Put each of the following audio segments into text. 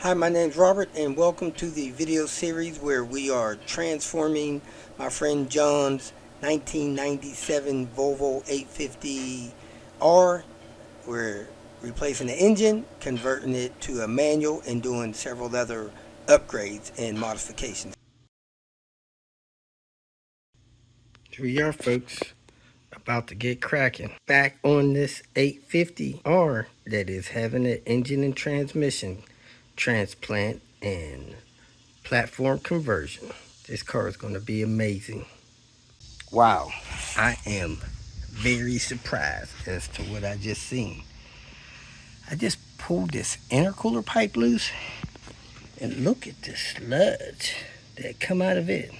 Hi, my name's Robert, and welcome to the video series where we are transforming my friend John's 1997 Volvo 850R. We're replacing the engine, converting it to a manual, and doing several other upgrades and modifications. Here we are, folks, about to get cracking. Back on this 850R that is having an engine and transmission transplant and platform conversion. This car is going to be amazing. Wow, I am very surprised as to what I just seen. I just pulled this intercooler pipe loose and look at the sludge that come out of it.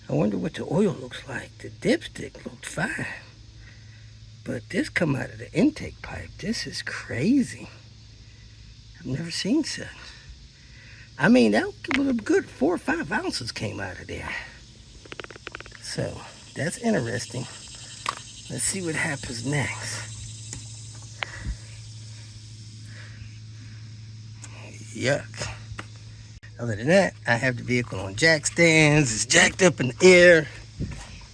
I wonder what the oil looks like. The dipstick looked fine, but this come out of the intake pipe. This is crazy. I've never seen such. I mean, that was a good 4 or 5 ounces came out of there. So that's interesting. Let's see what happens next. Yuck. Other than that, I have the vehicle on jack stands. It's jacked up in the air.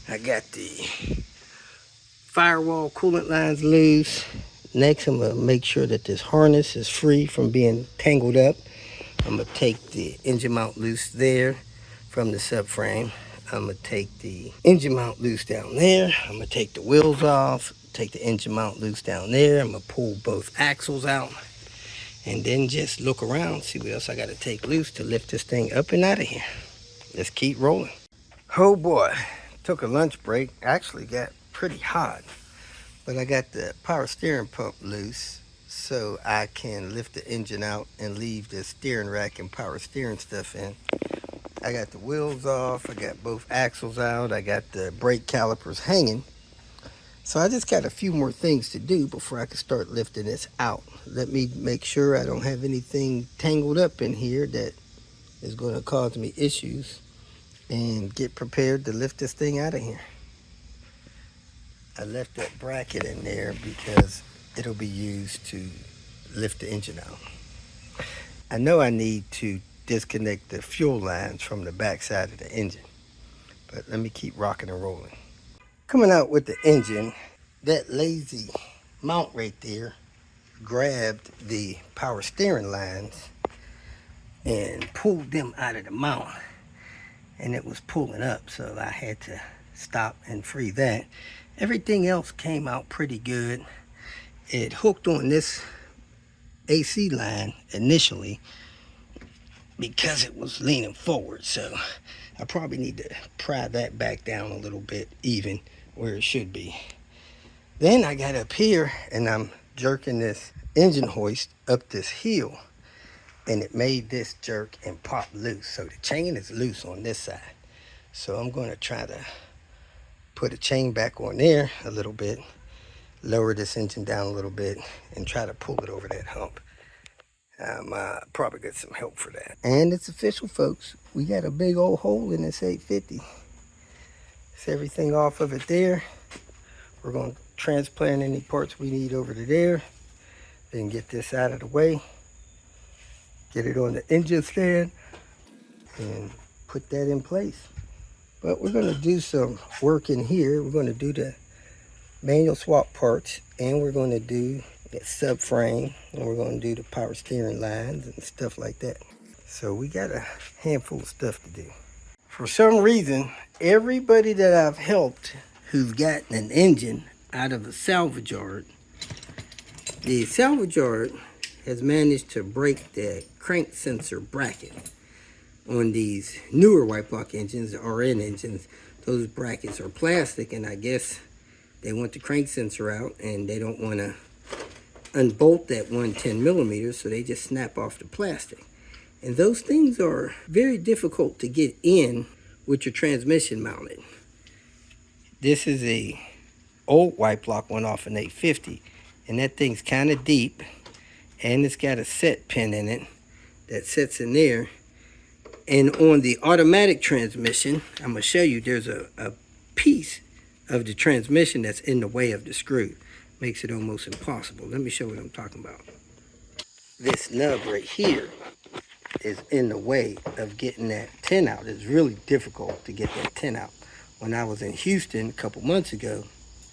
I got the firewall coolant lines loose. Next, I'm gonna make sure that this harness is free from being tangled up. I'm gonna take the engine mount loose there from the subframe. I'm gonna take the engine mount loose down there. I'm gonna take the wheels off, take the engine mount loose down there. I'm gonna pull both axles out and then just look around, see what else I gotta take loose to lift this thing up and out of here. Let's keep rolling. Oh boy, took a lunch break. Actually got pretty hot, but I got the power steering pump loose so I can lift the engine out and leave the steering rack and power steering stuff in. I got the wheels off, I got both axles out, I got the brake calipers hanging. So I just got a few more things to do before I can start lifting this out. Let me make sure I don't have anything tangled up in here that is going to cause me issues and get prepared to lift this thing out of here. I left that bracket in there because it'll be used to lift the engine out. I know I need to disconnect the fuel lines from the back side of the engine, but let me keep rocking and rolling. Coming out with the engine, that lazy mount right there grabbed the power steering lines and pulled them out of the mount, and it was pulling up, so I had to stop and free that. Everything else came out pretty good. It hooked on this AC line initially because it was leaning forward, so I probably need to pry that back down a little bit even where it should be. Then I got up here and I'm jerking this engine hoist up this hill, and it made this jerk and pop loose. So the chain is loose on this side. So I'm going to try to put a chain back on there a little bit, lower this engine down a little bit, and try to pull it over that hump. Probably get some help for that. And it's official, folks. We got a big old hole in this 850. It's everything off of it there. We're going to transplant any parts we need over to there. Then get this out of the way. Get it on the engine stand and put that in place. But we're going to do some work in here. We're going to do the manual swap parts, and we're going to do the subframe, and we're going to do the power steering lines and stuff like that. So we got a handful of stuff to do. For some reason, everybody that I've helped who's gotten an engine out of a salvage yard, the salvage yard has managed to break the crank sensor bracket. On these newer white block engines, the RN engines, those brackets are plastic, and I guess they want the crank sensor out and they don't want to unbolt that 110 millimeters, so they just snap off the plastic. And those things are very difficult to get in with your transmission mounted. This is a old white block one off an 850, and that thing's kind of deep, and it's got a set pin in it that sits in there. And on the automatic transmission, I'm going to show you, there's a piece of the transmission that's in the way of the screw. Makes it almost impossible. Let me show what I'm talking about. this nub right here is in the way of getting that 10 out. It's really difficult to get that 10 out. When I was in Houston a couple months ago,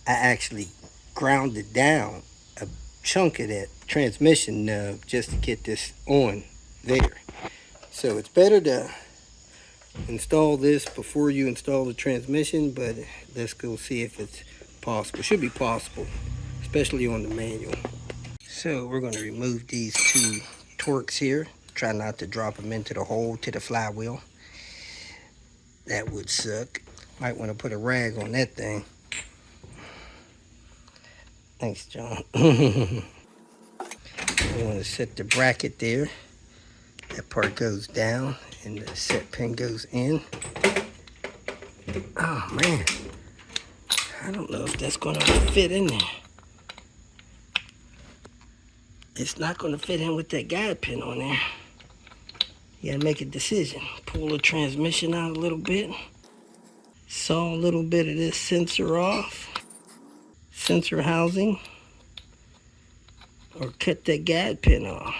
I actually grounded down a chunk of that transmission nub just to get this on there. So it's better to install this before you install the transmission, but let's go see if it's possible. It should be possible, especially on the manual. So we're going to remove these two Torx here. Try not to drop them into the hole to the flywheel. That would suck. Might want to put a rag on that thing. Thanks, John. We want to set the bracket there. That part goes down and the set pin goes in. Oh man, I don't know if that's going to fit in there. It's not going to fit in with that guide pin on there. You got to make a decision. Pull the transmission out a little bit. Saw a little bit of this sensor off. Sensor housing. Or cut that guide pin off.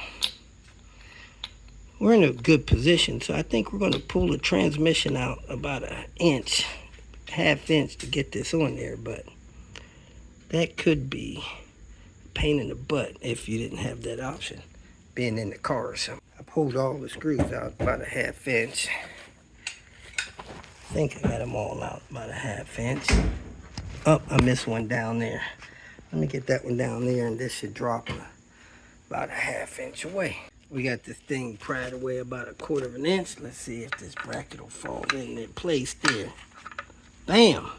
We're in a good position, so I think we're going to pull the transmission out about an inch, half inch to get this on there, but that could be a pain in the butt if you didn't have that option, being in the car. So I pulled all the screws out about a half inch. I think I got them all out about a half inch. Oh, I missed one down there. Let me get that one down there, and this should drop about a half inch away. We got this thing pried away about a quarter of an inch. Let's see if this bracket will fall in their place there. Bam!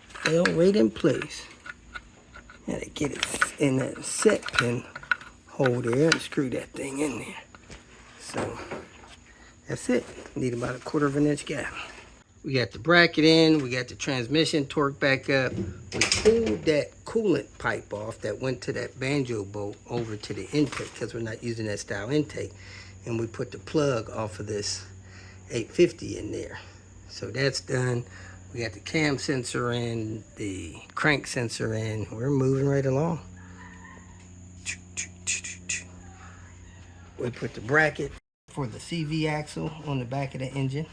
Fell right in place. Gotta get it in that set pin hole there and screw that thing in there. So that's it. Need about a quarter of an inch gap. We got the bracket in, we got the transmission torqued back up. We pulled that coolant pipe off that went to that banjo bolt over to the intake because we're not using that style intake. And we put the plug off of this 850 in there. So that's done. We got the cam sensor in, the crank sensor in. We're moving right along. We put the bracket for the CV axle on the back of the engine.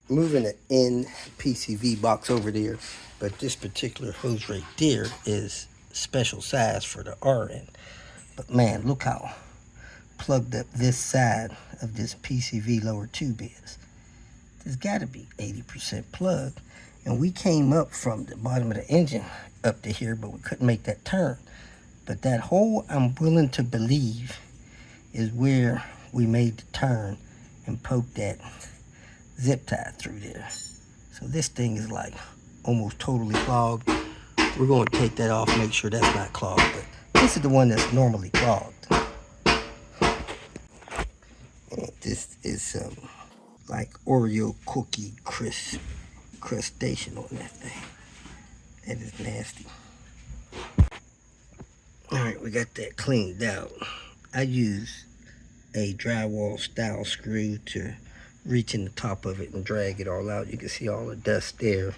Moving the end PCV box over there, but this particular hose right there is special size for the R end. But man, look how plugged up this side of this PCV lower tube is. There's got to be 80% plugged, and we came up from the bottom of the engine up to here, but we couldn't make that turn. But that hole, I'm willing to believe, is where we made the turn and poked that zip tie through there. So this thing is like almost totally clogged. We're going to take that off, make sure that's not clogged, but this is the one that's normally clogged. And this is like Oreo cookie crustation on that thing. That is nasty. All right, we got that cleaned out. I use a drywall style screw to reach in the top of it and drag it all out. You can see all the dust there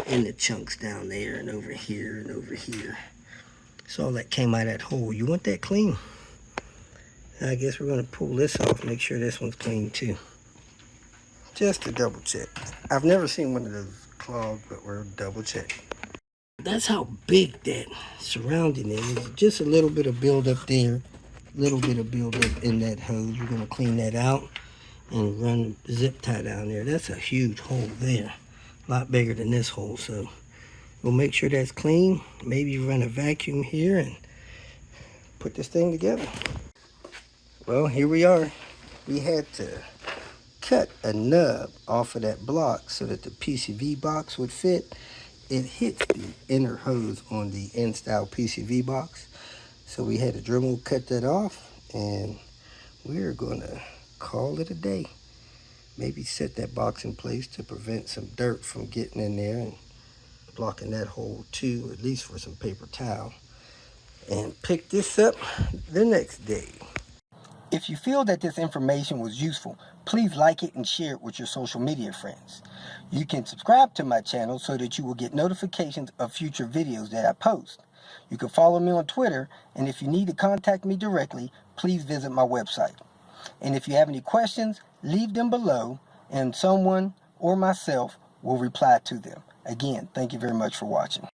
and the chunks down there and over here and over here. So all that came out of that hole. You want that clean. I guess we're going to pull this off, make sure this one's clean too. Just to double check. I've never seen one of those clogged, but we're double checking. That's how big that surrounding is. Just a little bit of buildup there. A little bit of buildup in that hose. We're going to clean that out and run the zip tie down there. That's a huge hole there. A lot bigger than this hole, so we'll make sure that's clean. Maybe run a vacuum here and put this thing together. Well, here we are. We had to cut a nub off of that block so that the PCV box would fit. It hits the inner hose on the end-style PCV box. So we had a Dremel cut that off, and we're gonna call it a day. Maybe set that box in place to prevent some dirt from getting in there and blocking that hole too, at least for some paper towel. And pick this up the next day. If you feel that this information was useful, please like it and share it with your social media friends. You can subscribe to my channel so that you will get notifications of future videos that I post. You can follow me on Twitter, and if you need to contact me directly, please visit my website. And if you have any questions, leave them below, and someone or myself will reply to them. Again, thank you very much for watching.